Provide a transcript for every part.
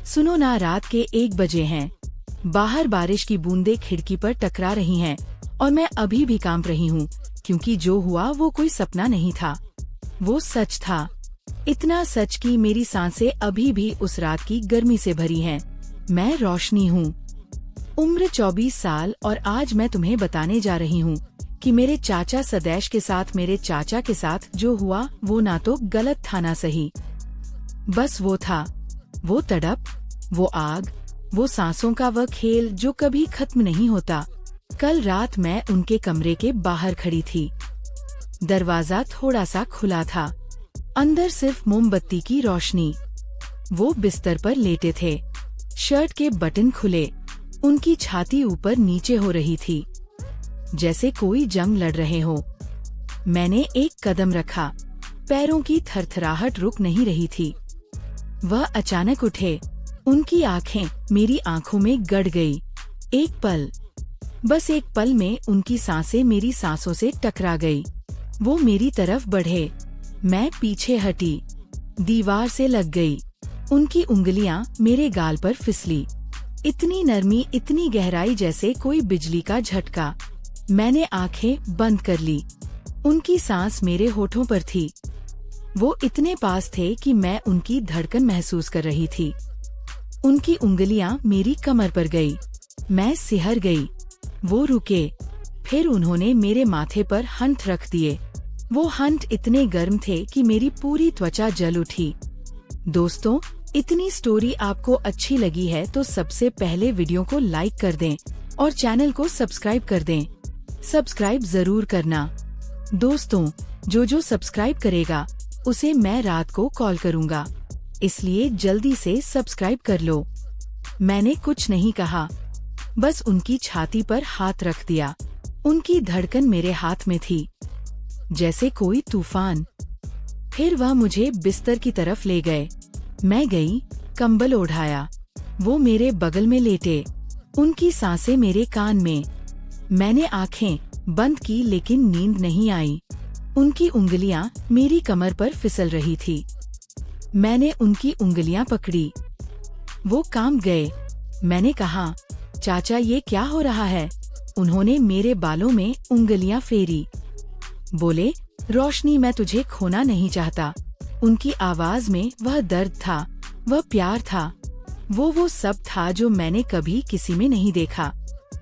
सुनो ना, रात के 1 बजे हैं। बाहर बारिश की बूंदें खिड़की पर टकरा रही हैं और मैं अभी भी कांप रही हूँ, क्योंकि जो हुआ वो कोई सपना नहीं था, वो सच था। इतना सच कि मेरी सांसें अभी भी उस रात की गर्मी से भरी हैं। मैं रोशनी हूँ, उम्र 24 साल, और आज मैं तुम्हें बताने जा रही हूँ कि मेरे चाचा सदैश के साथ, मेरे चाचा के साथ जो हुआ वो ना तो गलत था ना सही। बस वो था, वो तड़प, वो आग, वो सांसों का वह खेल जो कभी खत्म नहीं होता। कल रात मैं उनके कमरे के बाहर खड़ी थी। दरवाजा थोड़ा सा खुला था, अंदर सिर्फ मोमबत्ती की रोशनी। वो बिस्तर पर लेटे थे, शर्ट के बटन खुले, उनकी छाती ऊपर नीचे हो रही थी, जैसे कोई जंग लड़ रहे हो। मैंने एक कदम रखा, पैरों की थरथराहट रुक नहीं रही थी। वह अचानक उठे, उनकी आंखें मेरी आंखों में गड़ गई। एक पल, बस एक पल में उनकी सांसें मेरी सांसों से टकरा गई। वो मेरी तरफ बढ़े, मैं पीछे हटी, दीवार से लग गई। उनकी उंगलियां मेरे गाल पर फिसली, इतनी नरमी, इतनी गहराई, जैसे कोई बिजली का झटका। मैंने आंखें बंद कर ली। उनकी सांस मेरे होठों पर थी। वो इतने पास थे कि मैं उनकी धड़कन महसूस कर रही थी। उनकी उंगलियां मेरी कमर पर गई, मैं सिहर गई। वो रुके, फिर उन्होंने मेरे माथे पर हंथ रख दिए। वो हंथ इतने गर्म थे कि मेरी पूरी त्वचा जल उठी। दोस्तों, इतनी स्टोरी आपको अच्छी लगी है तो सबसे पहले वीडियो को लाइक कर दें और चैनल को सब्सक्राइब कर दें। सब्सक्राइब जरूर करना दोस्तों, जो सब्सक्राइब करेगा उसे मैं रात को कॉल करूँगा, इसलिए जल्दी से सब्सक्राइब कर लो। मैंने कुछ नहीं कहा, बस उनकी छाती पर हाथ रख दिया। उनकी धड़कन मेरे हाथ में थी, जैसे कोई तूफान। फिर वह मुझे बिस्तर की तरफ ले गए। मैं गई, कंबल ओढ़ाया। वो मेरे बगल में लेटे, उनकी सांसें मेरे कान में। मैंने आंखें बंद की, लेकिन नींद नहीं आई। उनकी उंगलियां मेरी कमर पर फिसल रही थी। मैंने उनकी उंगलियां पकड़ी, वो कांप गए। मैंने कहा, चाचा ये क्या हो रहा है? उन्होंने मेरे बालों में उंगलियां फेरी, बोले, रोशनी, मैं तुझे खोना नहीं चाहता। उनकी आवाज में वह दर्द था, वह प्यार था, वो सब था जो मैंने कभी किसी में नहीं देखा।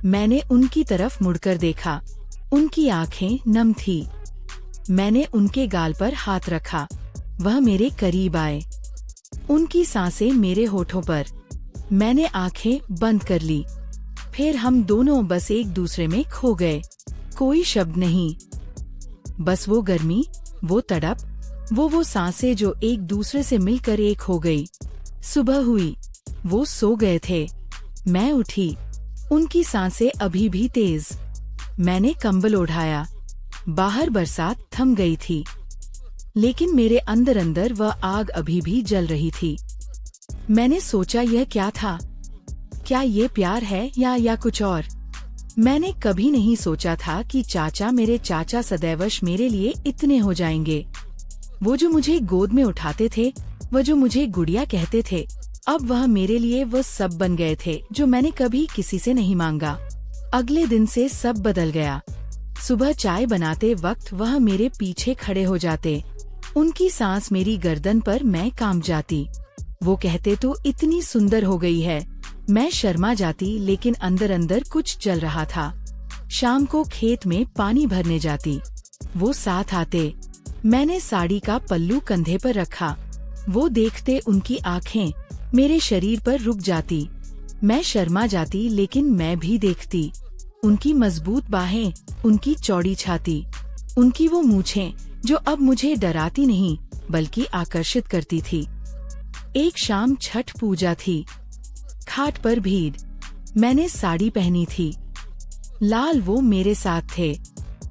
मैंने उनकी तरफ मुड़कर देखा, उनकी आंखें नम थी। मैंने उनके गाल पर हाथ रखा, वह मेरे करीब आए, उनकी सांसें मेरे होठों पर। मैंने आंखें बंद कर ली। फिर हम दोनों बस एक दूसरे में खो गए। कोई शब्द नहीं, बस वो गर्मी, वो तड़प, वो सांसें जो एक दूसरे से मिलकर एक हो गई। सुबह हुई, वो सो गए थे। मैं उठी, उनकी सांसें अभी भी तेज। मैंने कंबल ओढ़ाया। बाहर बरसात थम गई थी, लेकिन मेरे अंदर अंदर वह आग अभी भी जल रही थी। मैंने सोचा, यह क्या था? क्या ये प्यार है या कुछ और? मैंने कभी नहीं सोचा था कि चाचा, मेरे चाचा सदैवश मेरे लिए इतने हो जाएंगे। वो जो मुझे गोद में उठाते थे, वो जो मुझे गुड़िया कहते थे, अब वह मेरे लिए वो सब बन गए थे जो मैंने कभी किसी से नहीं मांगा। अगले दिन से सब बदल गया। सुबह चाय बनाते वक्त वह मेरे पीछे खड़े हो जाते, उनकी सांस मेरी गर्दन पर, मैं कांप जाती। वो कहते, तो इतनी सुंदर हो गई है। मैं शर्मा जाती, लेकिन अंदर अंदर कुछ चल रहा था। शाम को खेत में पानी भरने जाती, वो साथ आते। मैंने साड़ी का पल्लू कंधे पर रखा, वो देखते, उनकी आंखें मेरे शरीर पर रुक जाती। मैं शर्मा जाती, लेकिन मैं भी देखती। उनकी मजबूत बाहें, उनकी चौड़ी छाती, उनकी वो मूछें जो अब मुझे डराती नहीं बल्कि आकर्षित करती थी। एक शाम छठ पूजा थी, खाट पर भीड़। मैंने साड़ी पहनी थी, लाल, वो मेरे साथ थे।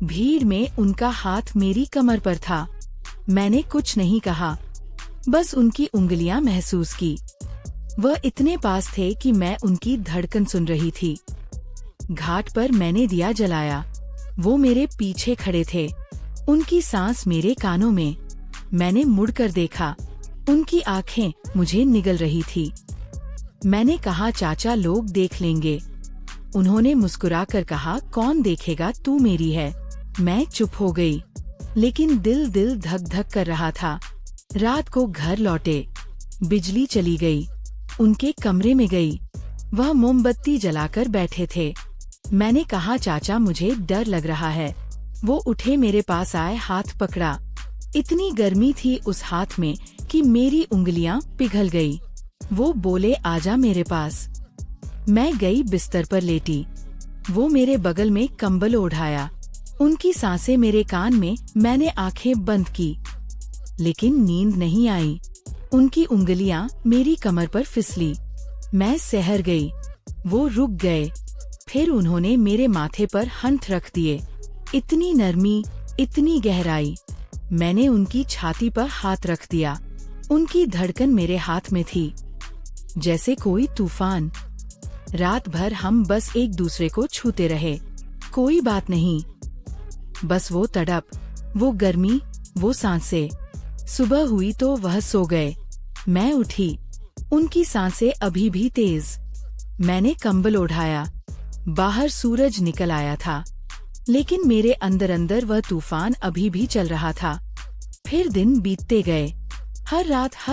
भीड़ में उनका हाथ मेरी कमर पर था। मैंने कुछ नहीं कहा, बस उनकी उंगलियां महसूस की। वह इतने पास थे कि मैं उनकी धड़कन सुन रही थी। घाट पर मैंने दिया जलाया, वो मेरे पीछे खड़े थे, उनकी सांस मेरे कानों में। मैंने मुड़कर देखा, उनकी आंखें मुझे निगल रही थी। मैंने कहा चाचा लोग देख लेंगे। उन्होंने मुस्कुराकर कहा कौन देखेगा, तू मेरी है। मैं चुप हो गई, लेकिन दिल धक धक कर रहा था। रात को घर लौटे, बिजली चली गई। उनके कमरे में गई, वह मोमबत्ती जलाकर बैठे थे। मैंने कहा चाचा मुझे डर लग रहा है। वो उठे, मेरे पास आए, हाथ पकड़ा। इतनी गर्मी थी उस हाथ में कि मेरी उंगलियां पिघल गई। वो बोले आजा मेरे पास। मैं गई, बिस्तर पर लेटी। वो मेरे बगल में कंबल ओढ़ाया। उनकी सांसें मेरे कान में। मैंने आंखें बंद की, लेकिन नींद नहीं आई। उनकी उंगलियां मेरी कमर पर फिसली। मैं सहर गई। वो रुक गए, फिर उन्होंने मेरे माथे पर हाथ रख दिए। इतनी नरमी, इतनी गहराई। मैंने उनकी छाती पर हाथ रख दिया। उनकी धड़कन मेरे हाथ में थी, जैसे कोई तूफान। रात भर हम बस एक दूसरे को छूते रहे। कोई बात नहीं, बस वो तड़प, वो गर्मी, वो सांसें। सुबह हुई तो वह सो गए। मैं उठी, उनकी सांसें अभी भी तेज। मैंने कंबल ओढ़ाया। बाहर सूरज निकल आया था, लेकिन मेरे अंदर अंदर वह तूफान अभी भी चल रहा था। फिर दिन बीतते गए। हर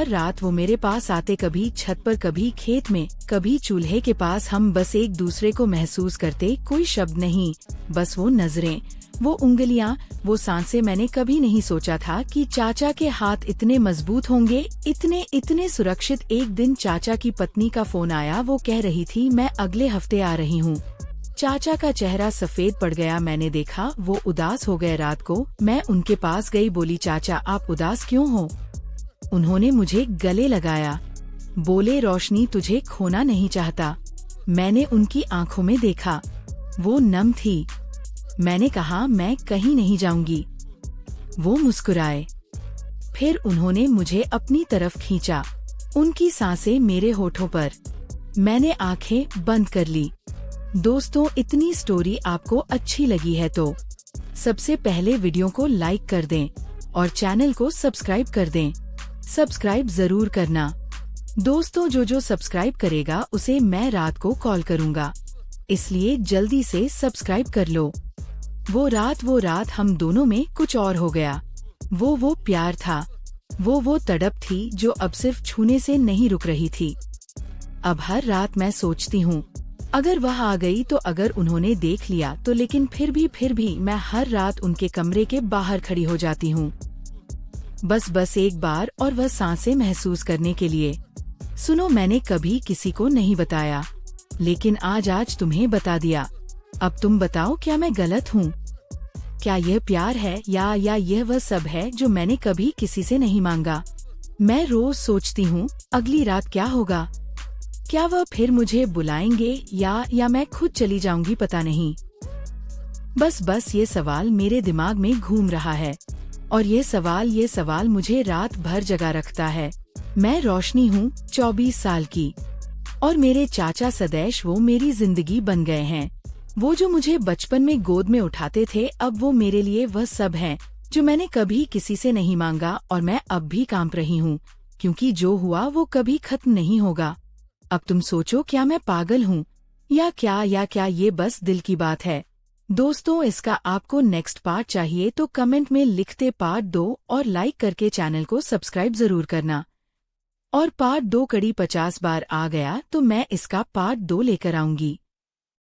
रात वो मेरे पास आते, कभी छत पर, कभी खेत में, कभी चूल्हे के पास। हम बस एक दूसरे को महसूस करते, कोई शब्द नहीं, बस वो नजरें, वो उंगलियां, वो सांसें। मैंने कभी नहीं सोचा था कि चाचा के हाथ इतने मजबूत होंगे, इतने सुरक्षित। एक दिन चाचा की पत्नी का फोन आया। वो कह रही थी मैं अगले हफ्ते आ रही हूँ। चाचा का चेहरा सफेद पड़ गया। मैंने देखा वो उदास हो गए। रात को मैं उनके पास गई, बोली चाचा आप उदास क्यों हो? उन्होंने मुझे गले लगाया, बोले रोशनी तुझे खोना नहीं चाहता। मैंने उनकी आंखों में देखा, वो नम थी। मैंने कहा मैं कहीं नहीं जाऊंगी। वो मुस्कुराए, फिर उन्होंने मुझे अपनी तरफ खींचा। उनकी सांसें मेरे होठों पर। मैंने आंखें बंद कर ली। दोस्तों, इतनी स्टोरी आपको अच्छी लगी है तो सबसे पहले वीडियो को लाइक कर दें और चैनल को सब्सक्राइब कर दें। सब्सक्राइब जरूर करना दोस्तों। जो सब्सक्राइब करेगा उसे मैं रात को कॉल करूंगा, इसलिए जल्दी से सब्सक्राइब कर लो। वो रात हम दोनों में कुछ और हो गया। वो प्यार था, वो तड़प थी जो अब सिर्फ छूने से नहीं रुक रही थी। अब हर रात मैं सोचती हूँ अगर वह आ गई तो, अगर उन्होंने देख लिया तो, लेकिन फिर भी मैं हर रात उनके कमरे के बाहर खड़ी हो जाती हूँ, बस एक बार और वह सांसें महसूस करने के लिए। सुनो, मैंने कभी किसी को नहीं बताया, लेकिन आज तुम्हें बता दिया। अब तुम बताओ, क्या मैं गलत हूँ? क्या यह प्यार है या यह वह सब है जो मैंने कभी किसी से नहीं मांगा? मैं रोज सोचती हूँ अगली रात क्या होगा। क्या वह फिर मुझे बुलाएंगे या मैं खुद चली जाऊंगी, पता नहीं। बस ये सवाल मेरे दिमाग में घूम रहा है, और ये सवाल मुझे रात भर जगा रखता है। मैं रोशनी हूँ, 24 साल की, और मेरे चाचा सदैश वो मेरी जिंदगी बन गए हैं। वो जो मुझे बचपन में गोद में उठाते थे, अब वो मेरे लिए वह सब हैं जो मैंने कभी किसी से नहीं मांगा। और मैं अब भी कांप रही हूँ, क्योंकि जो हुआ वो कभी खत्म नहीं होगा। अब तुम सोचो, क्या मैं पागल हूँ या क्या ये बस दिल की बात है? दोस्तों, इसका आपको नेक्स्ट पार्ट चाहिए तो कमेंट में लिखते पार्ट 2 और लाइक करके चैनल को सब्सक्राइब जरूर करना। और पार्ट 2 कड़ी 50 बार आ गया तो मैं इसका पार्ट 2 लेकर आऊंगी।